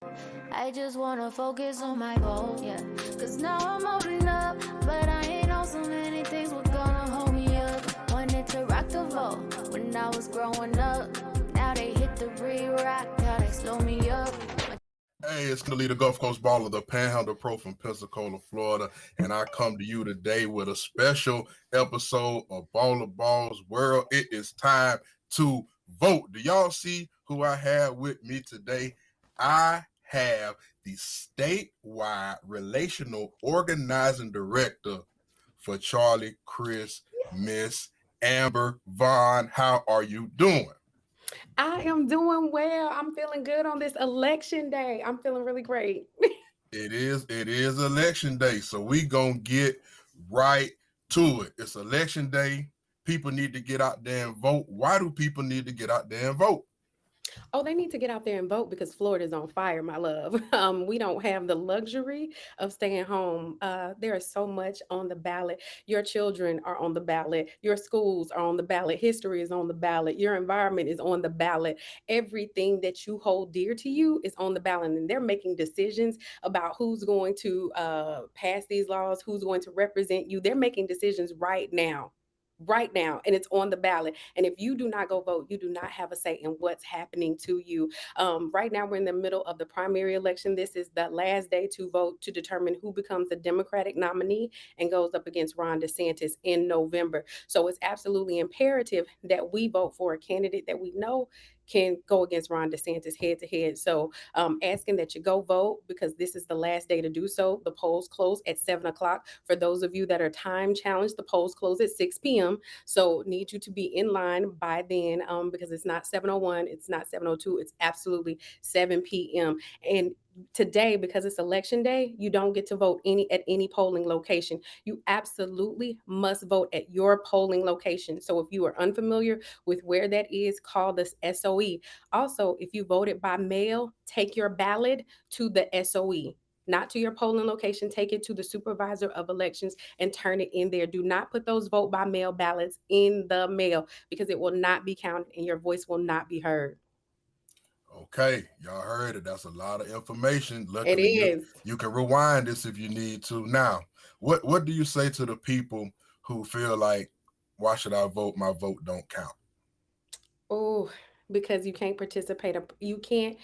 I just wanna focus on my goal, yeah. Cause now I'm holding up, but I ain't on so many things were gonna hold me up. Wanted to rock the vote when I was growing up. Now they hit the re-rock, now they slow me up. Hey, it's Kennedy, the Gulf Coast Balla, the Panhandle Pro from Pensacola, Florida, and I come to you today with a special episode of Baller Balls World. It is time to vote. Do y'all see who I have with me today? I have the statewide relational organizing director for Charlie, Crist, Miss Amber Vaughan. How are you doing? I am doing well. I'm feeling good on this election day. I'm feeling really great. It is election day, so we gonna get right to it. It's election day. People need to get out there and vote. Why do people need to get out there and vote? Oh, they need to get out there and vote because Florida's on fire, my love. We don't have the luxury of staying home. There is so much on the ballot. Your children are on the ballot. Your schools are on the ballot. History is on the ballot. Your environment is on the ballot. Everything that you hold dear to you is on the ballot. And they're making decisions about who's going to pass these laws, who's going to represent you. They're making decisions right now. Right now, and it's on the ballot. And if you do not go vote, you do not have a say in what's happening to you. Right now, we're in the middle of the primary election. This is the last day to vote to determine who becomes the Democratic nominee and goes up against Ron DeSantis in November. So it's absolutely imperative that we vote for a candidate that we know can go against Ron DeSantis head to head. So asking that you go vote because this is the last day to do so. The polls close at 7 o'clock. For those of you that are time challenged, the polls close at 6 p.m. So need you to be in line by then because it's not 7:01, it's not 7:02, it's absolutely 7 p.m. And today, because it's election day, you don't get to vote any polling location. You absolutely must vote at your polling location. So if you are unfamiliar with where that is, call this SOE. Also, if you voted by mail, take your ballot to the SOE, not to your polling location. Take it to the supervisor of elections and turn it in there. Do not put those vote by mail ballots in the mail because it will not be counted and your voice will not be heard. Okay, y'all heard it. That's a lot of information. It Luckily, you is. you can rewind this if you need to. Now, what do you say to the people who feel like, why should I vote? My vote don't count. Oh, because you can't participate. You can't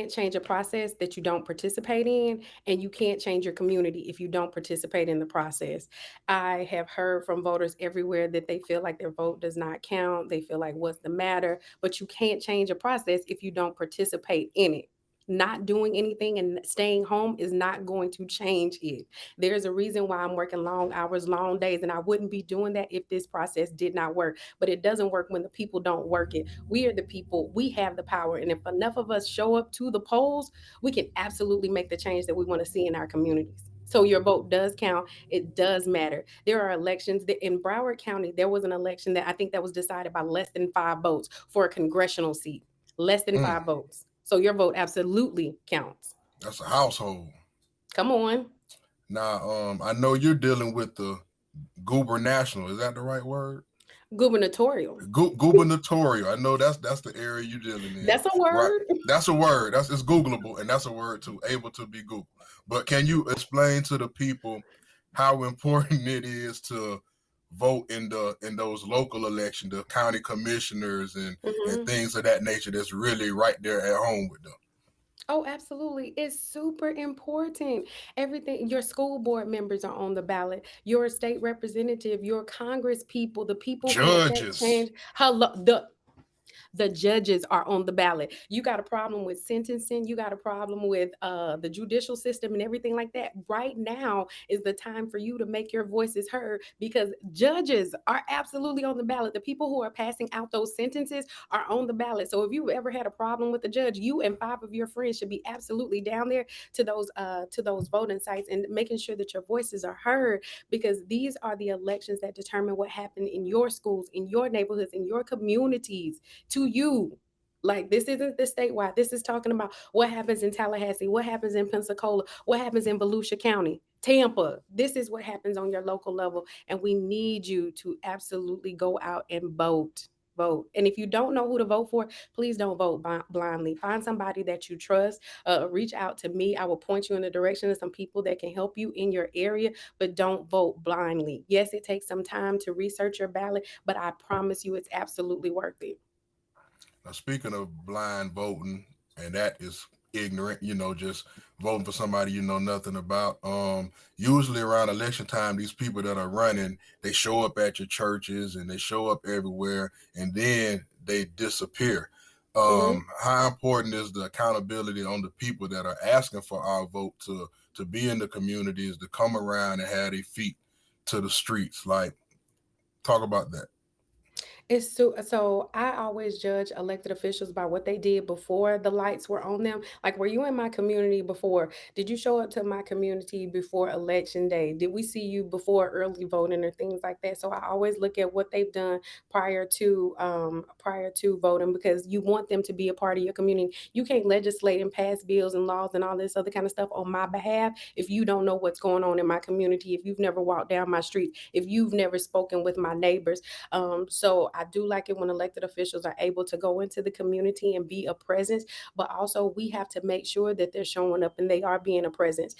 change a process that you don't participate in, and you can't change your community if you don't participate in the process. I have heard from voters everywhere that they feel like their vote does not count. They feel like what's the matter? But you can't change a process if you don't participate in it. Not doing anything and staying home is not going to change it. There's a reason why I'm working long hours, long days, and I wouldn't be doing that if this process did not work. But it doesn't work when the people don't work it. We are the people, we have the power. And if enough of us show up to the polls, we can absolutely make the change that we want to see in our communities. So your vote does count. It does matter. There are elections that in Broward County, there was an election that I think that was decided by less than 5 votes for a congressional seat. Less than Mm, 5 votes. So your vote absolutely counts. that's a household. Come on. Now, I know you're dealing with the gubernatorial. Is that the right word? Gubernatorial. Gubernatorial. I know that's the area you're dealing in, That's a right? word. That's a word. That's it's Googleable, and that's a word too, able to be Googled. But can you explain to the people how important it is to vote in those local elections, the county commissioners and Mhm. things of that nature? That's really right there at home with them. Oh, absolutely. It's super important. Everything, your school board members are on the ballot, your state representative, your Congress people, the people who affect Judges. change. Hello, the judges are on the ballot. You got a problem with sentencing, you got a problem with the judicial system and everything like that. Right now is the time for you to make your voices heard because judges are absolutely on the ballot. The people who are passing out those sentences are on the ballot. So if you've ever had a problem with a judge, you and 5 of your friends should be absolutely down there to those voting sites and making sure that your voices are heard because these are the elections that determine what happened in your schools, in your neighborhoods, in your communities to you. Like this isn't the statewide. This is talking about what happens in Tallahassee, what happens in Pensacola, what happens in Volusia County, Tampa. This is what happens on your local level, and we need you to absolutely go out and vote. vote. And if you don't know who to vote for, please don't vote blindly. Find somebody that you trust. Reach out to me. I will point you in the direction of some people that can help you in your area, but don't vote blindly. Yes, it takes some time to research your ballot, but I promise you it's absolutely worth it. Now, speaking of blind voting, and that is ignorant, just voting for somebody you know nothing about. Usually around election time, these people that are running, they show up at your churches and they show up everywhere, and then they disappear. Mhm. How important is the accountability on the people that are asking for our vote to be in the communities, to come around and have their feet to the streets? Like, talk about that. So I always judge elected officials by what they did before the lights were on them. Like, were you in my community before? Did you show up to my community before election day? Did we see you before early voting or things like that? So I always look at what they've done prior to voting, because you want them to be a part of your community. You can't legislate and pass bills and laws and all this other kind of stuff on my behalf if you don't know what's going on in my community, if you've never walked down my street, if you've never spoken with my neighbors. So I do like it when elected officials are able to go into the community and be a presence, but also we have to make sure that they're showing up and they are being a presence.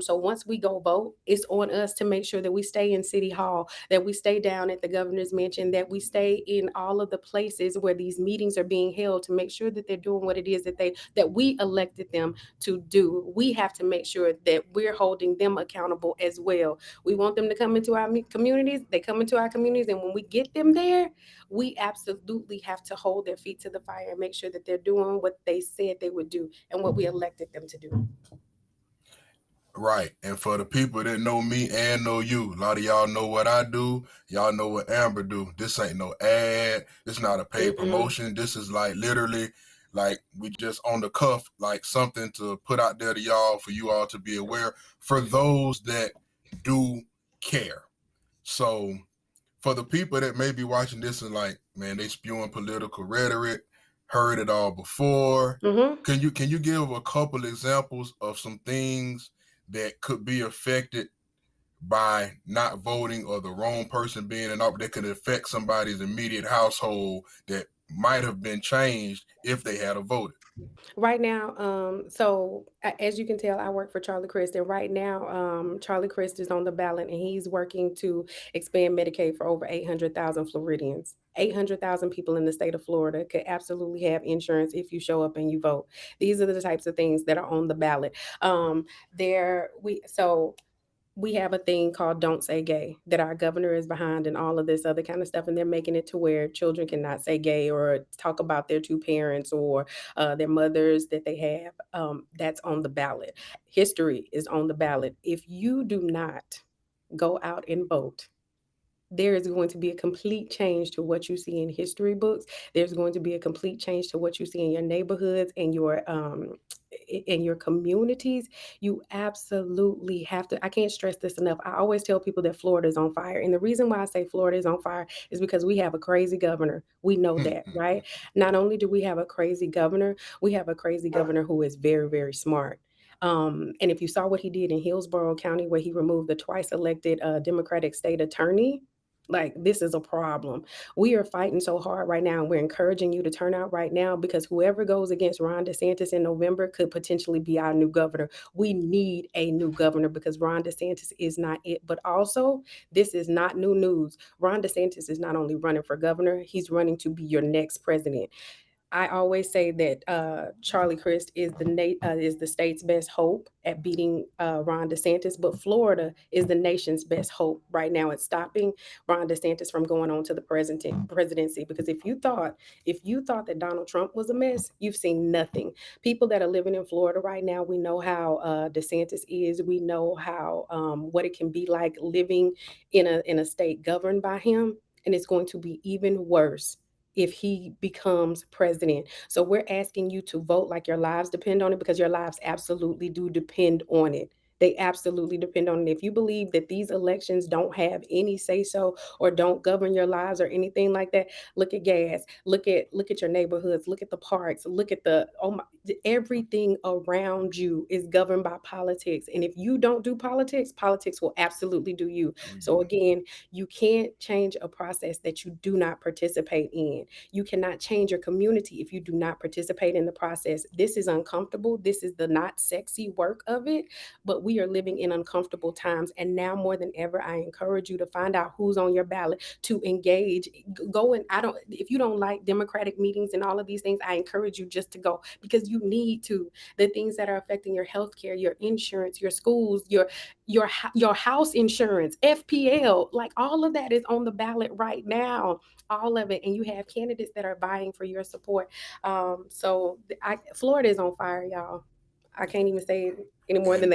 So once we go vote, it's on us to make sure that we stay in City Hall, that we stay down at the governor's mansion, that we stay in all of the places where these meetings are being held, to make sure that they're doing what it is that we elected them to do. We have to make sure that we're holding them accountable as well. We want them to come into our communities. They come into our communities, and when we get them there, we absolutely have to hold their feet to the fire and make sure that they're doing what they said they would do and what we elected them to do. Right. And for the people that know me and know you, a lot of y'all know what I do. Y'all know what Amber do. This ain't no ad. This not a paid Mm-mm. promotion. This is like literally like we just on the cuff, like something to put out there to y'all for you all to be aware for those that do care. So for the people that may be watching this and like, man, they spewing political rhetoric, heard it all before. Mm-hmm. Can you give a couple examples of some things that could be affected by not voting or the wrong person being in office that could affect somebody's immediate household that might have been changed if they had a voted? Right now, as you can tell, I work for Charlie Crist, and right now, Charlie Crist is on the ballot, and he's working to expand Medicaid for over 800,000 Floridians. 800,000 people in the state of Florida could absolutely have insurance if you show up and you vote. These are the types of things that are on the ballot. There we so we have a thing called Don't Say Gay that our governor is behind, and all of this other kind of stuff. And they're making it to where children cannot say gay or talk about their two parents or their mothers that they have. That's on the ballot. History is on the ballot. If you do not go out and vote, there is going to be a complete change to what you see in history books. There's going to be a complete change to what you see in your neighborhoods and your communities. You absolutely have to. I can't stress this enough. I always tell people that Florida is on fire, and the reason why I say Florida is on fire is because we have a crazy governor. We know that, right? Not only do we have a crazy governor, we have a crazy governor who is very, very smart. And if you saw what he did in Hillsborough County, where he removed the twice elected Democratic state attorney, like, this is a problem. We are fighting so hard right now, and we're encouraging you to turn out right now, because whoever goes against Ron DeSantis in November could potentially be our new governor. We need a new governor because Ron DeSantis is not it. But also, this is not new news. Ron DeSantis is not only running for governor, he's running to be your next president. I always say that Charlie Crist is the state's best hope at beating Ron DeSantis, but Florida is the nation's best hope right now at stopping Ron DeSantis from going on to the presidency. Because if you thought that Donald Trump was a mess, you've seen nothing. People that are living in Florida right now, we know how DeSantis is. We know how what it can be like living in a state governed by him, and it's going to be even worse if he becomes president. So we're asking you to vote like your lives depend on it, because your lives absolutely do depend on it. They absolutely depend on it. If you believe that these elections don't have any say so or don't govern your lives or anything like that, look at gas, look at your neighborhoods, look at the parks, look at the oh my, everything around you is governed by politics. And if you don't do politics, politics will absolutely do you. Do So you? again, you can't change a process that you do not participate in. You cannot change your community if you do not participate in the process. This is uncomfortable. This is the not sexy work of it, but we are living in uncomfortable times. And now more than ever, I encourage you to find out who's on your ballot, to engage. Go and I don't, if you don't like Democratic meetings and all of these things, I encourage you just to go, because you need to. The things that are affecting your health care, your insurance, your schools, your house insurance, FPL, like all of that is on the ballot right now, all of it. And you have candidates that are vying for your support. Florida is on fire, y'all. I can't even say it any more than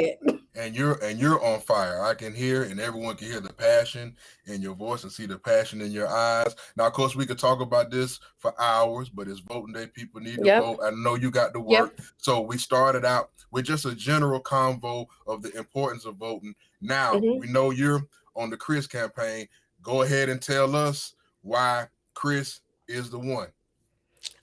And that. you're on fire. I can hear, and everyone can hear the passion in your voice and see the passion in your eyes. Now, of course, we could talk about this for hours, but it's voting day. People need to Yep. vote. I know you got to Yep. work, so we started out with just a general convo of the importance of voting. Now Hmm. we know you're on the Crist campaign. Go ahead and tell us why Crist is the one.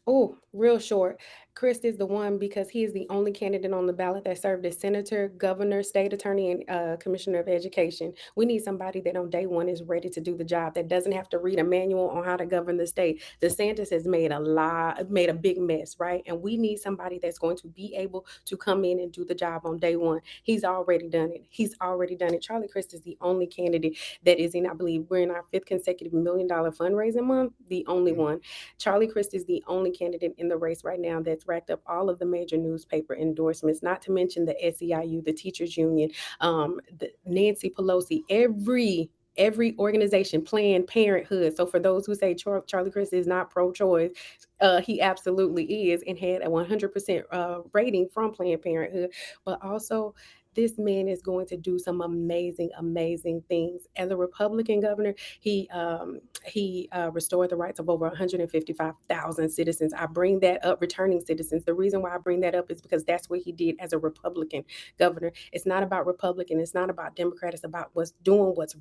Oh, real short. Crist is the one because he is the only candidate on the ballot that served as senator, governor, state attorney, and commissioner of education. We need somebody that on day one is ready to do the job, that doesn't have to read a manual on how to govern the state. Desantis has made a big mess, right? And we need somebody that's going to be able to come in and do the job on day one. He's already done it. He's already done it. Charlie Crist is the only candidate that is in, I believe, we're in our fifth consecutive $1 million fundraising month, the only Mm-hmm. one. Charlie Crist is the only candidate in the race right now that's racked up all of the major newspaper endorsements, not to mention the SEIU, the teachers union, Nancy Pelosi, every organization, Planned Parenthood. So for those who say Charlie Crist is not pro-choice, he absolutely is, and had a 100% rating from Planned Parenthood. But also, this man is going to do some amazing, amazing things. As a Republican governor, he restored the rights of over 155,000 citizens. I bring that up, returning citizens. The reason why I bring that up is because that's what he did as a Republican governor. It's not about Republican, it's not about Democrat, it's about what's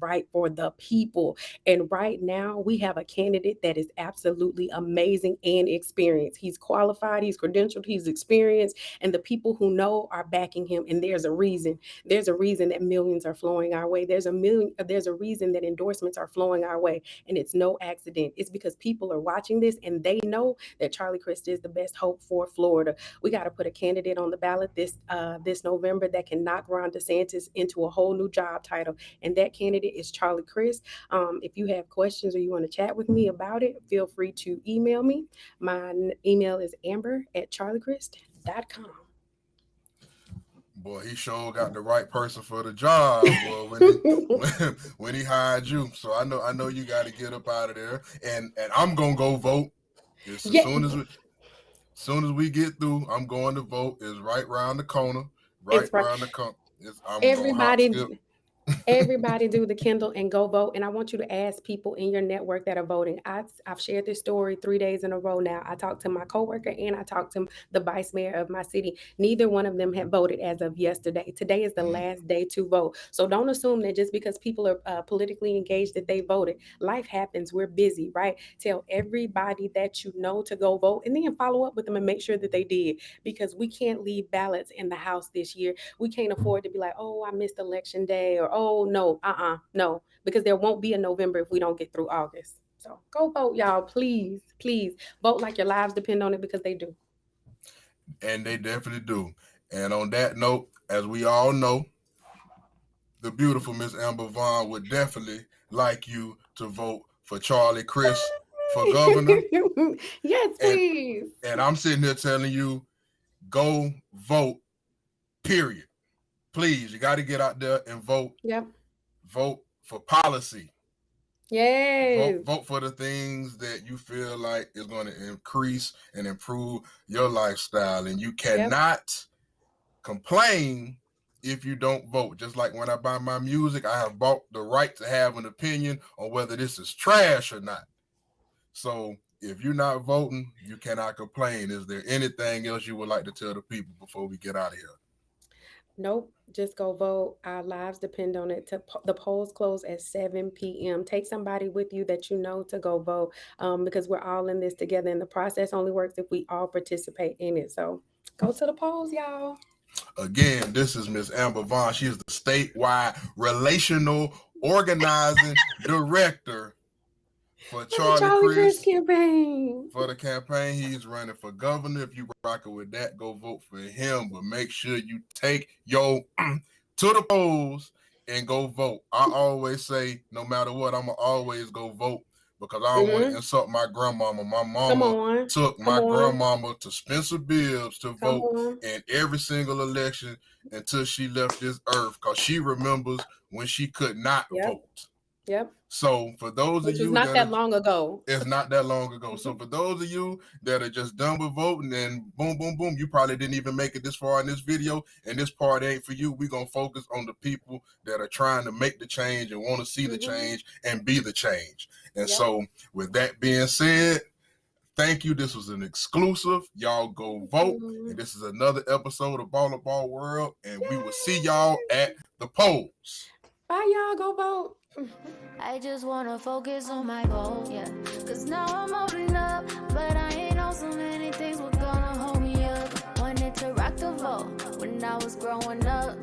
right for the people. And right now, we have a candidate that is absolutely amazing and experienced. He's qualified, he's credentialed, he's experienced, and the people who know are backing him. And there's a reason. There's a reason that millions are flowing our way. There's a reason that endorsements are flowing our way. And it's no accident. It's because people are watching this and they know that Charlie Crist is the best hope for Florida. We got to put a candidate on the ballot this November that can knock Ron DeSantis into a whole new job title, and that candidate is Charlie Crist. If you have questions or you want to chat with me about it, feel free to email me. My email is amber@charliecrist.com. Boy, he sure got the right person for the job, boy, when he when he hired you. So I know you got to get up out of there, and I'm gonna go vote as Yeah, soon as we get through. I'm going to vote. It's right round the corner, right it's right. round the corner. I'm gonna hop, Everybody, skip. everybody do the Kindle and go vote. And I want you to ask people in your network that are voting. I've shared this story 3 days in a row now. I talked to my coworker and I talked to the vice mayor of my city. Neither one of them have voted as of yesterday. Today is the Mm, last day to vote. So don't assume that just because people are politically engaged that they voted. Life happens. We're busy, right? Tell everybody that you know to go vote, and then follow up with them and make sure that they did, because we can't leave ballots in the house this year. We can't afford to be like, oh, I missed election day, or oh no, no, because there won't be a November if we don't get through August. So go vote, y'all. Please, please vote like your lives depend on it, because they do. and they definitely do. And on that note, as we all know, the beautiful Miss Amber Vaughan would definitely like you to vote for Charlie Crist for governor. Yes, And please. and I'm sitting here telling you, go vote. Period. Please, you got to get out there and vote. Yep. Vote for policy. Vote Yes. vote for the things that you feel like is going to increase and improve your lifestyle. And you Yep. cannot complain if you don't vote. Just like when I buy my music, I have bought the right to have an opinion on whether this is trash or not. So if you're not voting, you cannot complain. Is there anything else you would like to tell the people before we get out of here? Nope, just go vote. Our lives depend on it. The polls close at 7 p.m. Take somebody with you that you know to go vote, because we're all in this together. And the process only works if we all participate in it. So go to the polls, y'all. Again, this is Miss Amber Vaughan. She is the statewide relational organizing director for Charlie Charlie Crist Crist. campaign. For the campaign, he's running for governor. If you rocking with that, go vote for him. But make sure you take your to the polls and go vote. I always say, no matter what, I'ma always go vote because I don't want to insult my grandmama. My mama took my grandmama to Spencer Bibbs to vote in every single election until she left this earth because she remembers when she could not vote. Yep. So for those of you not that long ago. It's not that long ago. So for those of you that are just done with voting and boom, boom, boom, you probably didn't even make it this far in this video, and this part ain't for you. We're gonna focus on the people that are trying to make the change and want to see the change and be the change. And so with that being said, thank you. This was an exclusive. Y'all go vote. And this is another episode of Ball World. And we will see y'all at the polls. Bye, y'all. Go vote. I just wanna focus on my goal, yeah. Cause now I'm holding up, but I ain't on so many things were gonna hold me up. Wanted to rock the vote when I was growing up.